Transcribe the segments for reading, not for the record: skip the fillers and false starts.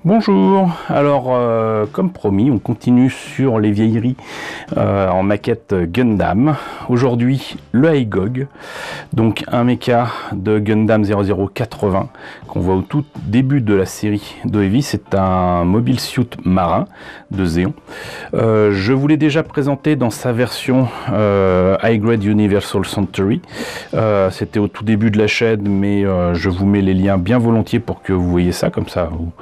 Bonjour, alors comme promis on continue sur les vieilleries en maquette Gundam. Aujourd'hui le Aigog, donc un mecha de Gundam 0080 qu'on voit au tout début de la série de Heavy. C'est un mobile suit marin de Zeon. Je vous l'ai déjà présenté dans sa version High Grade Universal Century. C'était au tout début de la chaîne, mais je vous mets les liens bien volontiers pour que vous voyez ça, comme ça vous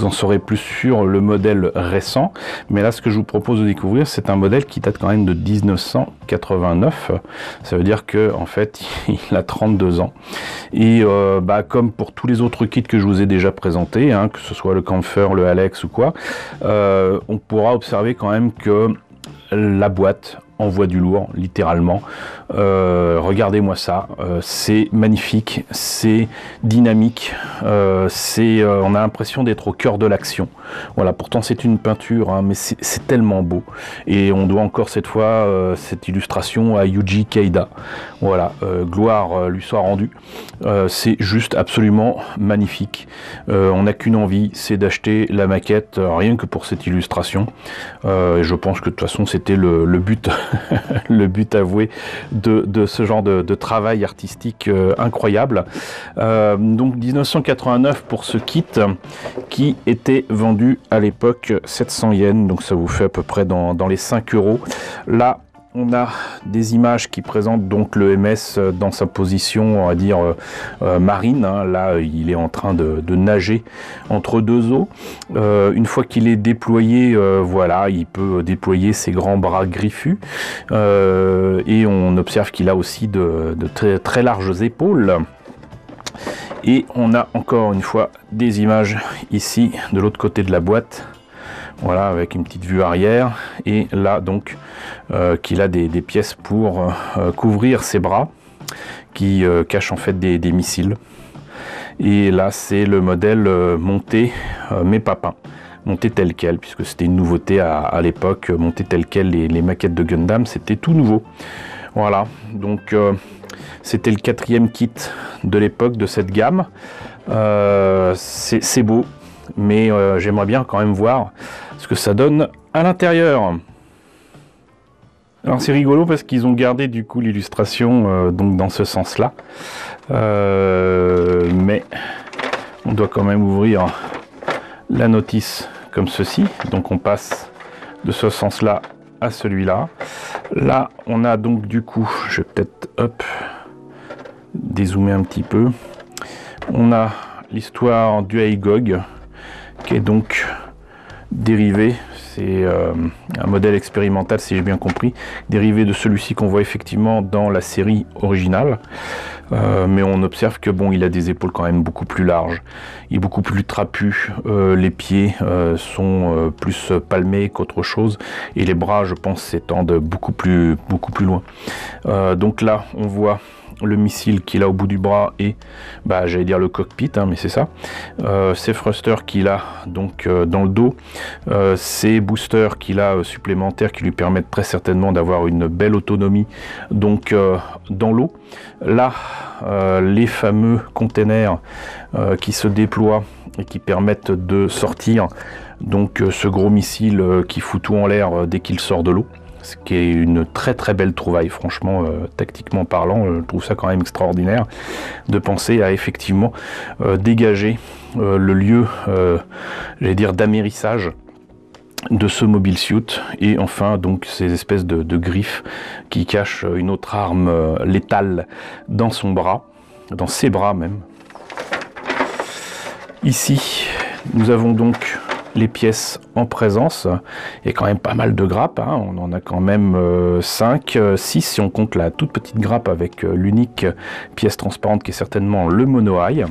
en saurez plus sur le modèle récent. Mais là ce que je vous propose de découvrir, c'est un modèle qui date quand même de 1989. Ça veut dire que en fait il a 32 ans et comme pour tous les autres kits que je vous ai déjà présentés, hein, que ce soit le Camphor, le Alex ou quoi, on pourra observer quand même que la boîte envoie du lourd, littéralement. Regardez-moi ça, c'est magnifique, c'est dynamique, on a l'impression d'être au cœur de l'action. Voilà, pourtant c'est une peinture, hein, mais c'est tellement beau. Et on doit encore cette fois cette illustration à Yuji Kaida. Voilà, gloire lui soit rendue. C'est juste absolument magnifique. On n'a qu'une envie, c'est d'acheter la maquette, rien que pour cette illustration. Et je pense que de toute façon c'était le but le but avoué de ce genre de travail artistique incroyable. Donc 1989 pour ce kit qui était vendu à l'époque 700 yens, donc ça vous fait à peu près dans les 5 euros. Là on a des images qui présentent donc le MS dans sa position, on va dire, marine. Hein. Là, il est en train de nager entre deux eaux. Une fois qu'il est déployé, voilà, il peut déployer ses grands bras griffus. Et on observe qu'il a aussi de très, très larges épaules. Et on a encore une fois des images ici, de l'autre côté de la boîte. Voilà, avec une petite vue arrière, et là donc qu'il a des pièces pour couvrir ses bras, qui cachent en fait des missiles. Et là c'est le modèle monté mais pas peint, monté tel quel, puisque c'était une nouveauté à l'époque, monté tel quel les maquettes de Gundam, c'était tout nouveau. Voilà, donc c'était le 4e kit de l'époque de cette gamme. C'est beau, mais j'aimerais bien quand même voir ce que ça donne à l'intérieur. Alors c'est rigolo parce qu'ils ont gardé du coup l'illustration donc dans ce sens là, mais on doit quand même ouvrir la notice comme ceci, donc on passe de ce sens là à celui-là. Là on a donc du coup, je vais peut-être dézoomer un petit peu, on a l'histoire du Aigog qui est donc dérivé, c'est un modèle expérimental si j'ai bien compris, dérivé de celui-ci qu'on voit effectivement dans la série originale, mais on observe que bon, il a des épaules quand même beaucoup plus larges, il est beaucoup plus trapu, les pieds sont plus palmés qu'autre chose, et les bras je pense s'étendent beaucoup plus loin. Donc là on voit le missile qu'il a au bout du bras et j'allais dire le cockpit, hein, mais c'est ça, ces thrusters qu'il a donc dans le dos, ces boosters qu'il a supplémentaires qui lui permettent très certainement d'avoir une belle autonomie donc dans l'eau. Là les fameux containers qui se déploient et qui permettent de sortir donc ce gros missile qui fout tout en l'air dès qu'il sort de l'eau. Ce qui est une très très belle trouvaille, franchement, tactiquement parlant, je trouve ça quand même extraordinaire de penser à effectivement dégager le lieu, j'allais dire, d'amérissage de ce mobile suit, et enfin donc ces espèces de griffes qui cachent une autre arme létale dans son bras, dans ses bras même. Ici, nous avons donc les pièces en présence. Il y a quand même pas mal de grappes, hein. On en a quand même 5, 6 si on compte la toute petite grappe avec l'unique pièce transparente qui est certainement le mono-eye.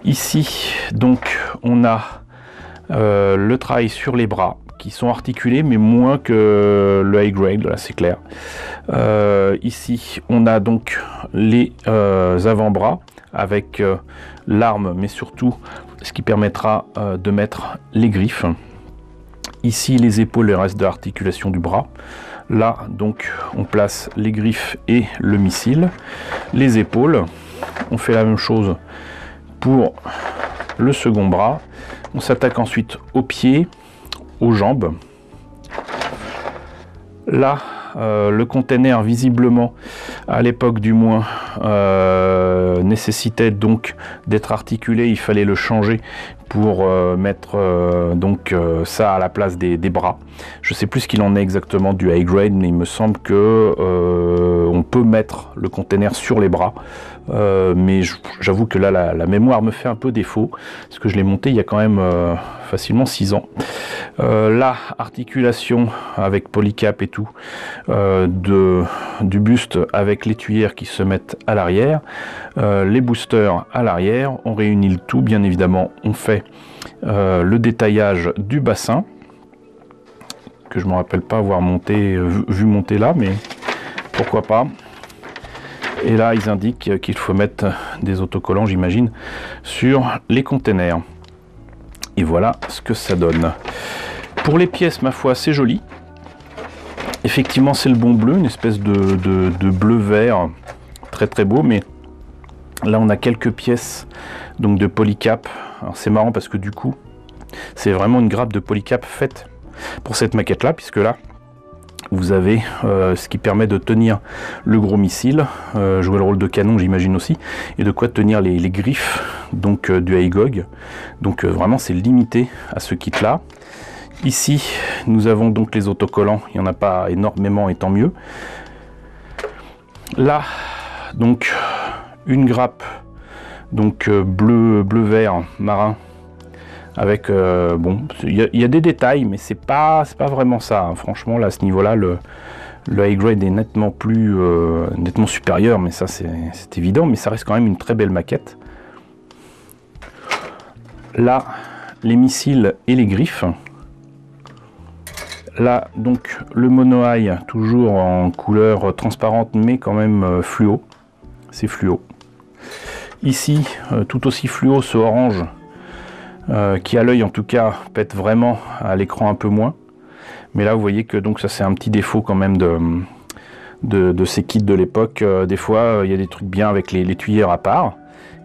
Ici donc on a le travail sur les bras qui sont articulés mais moins que le high grade, là c'est clair. Ici on a donc les avant-bras avec l'arme, mais surtout ce qui permettra de mettre les griffes. Ici les épaules, le reste de l'articulation du bras. Là donc on place les griffes et le missile. Les épaules, on fait la même chose pour le second bras. On s'attaque ensuite aux pieds, aux jambes. Là, le container, visiblement, à l'époque du moins, nécessitait donc d'être articulé. Il fallait le changer pour mettre ça à la place des bras. Je ne sais plus ce qu'il en est exactement du high grade, mais il me semble que on peut mettre le container sur les bras. Mais j'avoue que là, la mémoire me fait un peu défaut, parce que je l'ai monté il y a quand même facilement 6 ans. La articulation avec polycap et tout du buste avec les tuyères qui se mettent à l'arrière, les boosters à l'arrière, on réunit le tout, bien évidemment on fait le détaillage du bassin, que je ne me rappelle pas avoir monté, vu monter là, mais pourquoi pas. Et là, ils indiquent qu'il faut mettre des autocollants, j'imagine, sur les containers. Et voilà ce que ça donne. Pour les pièces, ma foi, c'est joli. Effectivement, c'est le bon bleu, une espèce de bleu-vert, très très beau. Mais là, on a quelques pièces donc de polycap. Alors, c'est marrant parce que du coup, c'est vraiment une grappe de polycap faite pour cette maquette-là, puisque là, vous avez ce qui permet de tenir le gros missile, jouer le rôle de canon j'imagine aussi, et de quoi tenir les griffes donc du Agog. Donc vraiment c'est limité à ce kit là. Ici nous avons donc les autocollants, il n'y en a pas énormément et tant mieux. Là donc une grappe donc bleu vert marin, avec bon, il y a des détails, mais c'est pas vraiment ça, hein. Franchement là à ce niveau là le high grade est nettement nettement supérieur, mais ça c'est évident, mais ça reste quand même une très belle maquette. Là les missiles et les griffes. Là donc le mono-eye toujours en couleur transparente, mais quand même fluo, c'est fluo. Ici tout aussi fluo, ce orange qui à l'œil en tout cas pète vraiment, à l'écran un peu moins. Mais là vous voyez que donc ça c'est un petit défaut quand même de ces kits de l'époque. Des fois il y a des trucs bien avec les tuyères à part.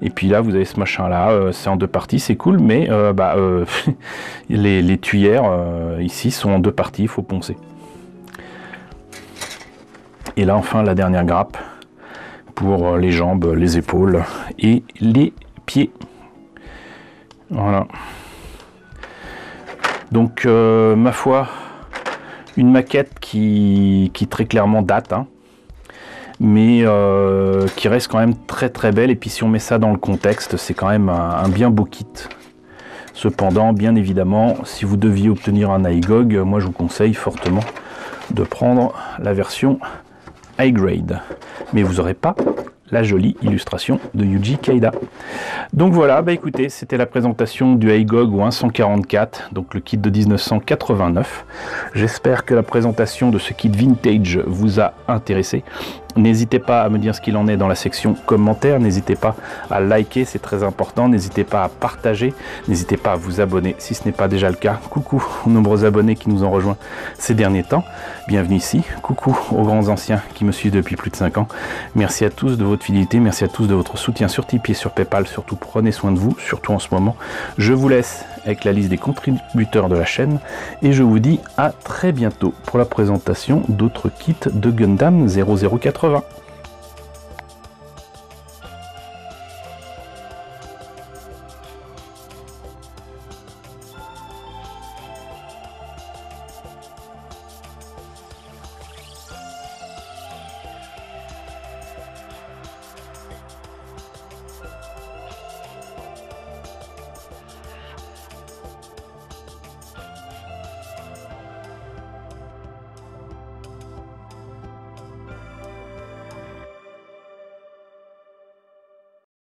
Et puis là vous avez ce machin là, c'est en 2 parties, c'est cool, mais les tuyères ici sont en 2 parties, il faut poncer. Et là enfin la dernière grappe pour les jambes, les épaules et les pieds. Voilà. Donc ma foi, une maquette qui très clairement date, hein, mais qui reste quand même très très belle. Et puis si on met ça dans le contexte, c'est quand même un bien beau kit. Cependant, bien évidemment, si vous deviez obtenir un Agog, moi je vous conseille fortement de prendre la version high grade, mais vous n'aurez pas la jolie illustration de Yuji Kaida. Donc voilà, bah écoutez, c'était la présentation du Agog au 144, donc le kit de 1989. J'espère que la présentation de ce kit vintage vous a intéressé. N'hésitez pas à me dire ce qu'il en est dans la section commentaires, n'hésitez pas à liker, c'est très important, n'hésitez pas à partager, n'hésitez pas à vous abonner si ce n'est pas déjà le cas. Coucou aux nombreux abonnés qui nous ont rejoints ces derniers temps, bienvenue ici, coucou aux grands anciens qui me suivent depuis plus de 5 ans, merci à tous de votre fidélité, merci à tous de votre soutien sur Tipeee et sur Paypal, surtout prenez soin de vous, surtout en ce moment. Je vous laisse avec la liste des contributeurs de la chaîne et je vous dis à très bientôt pour la présentation d'autres kits de Gundam 0080.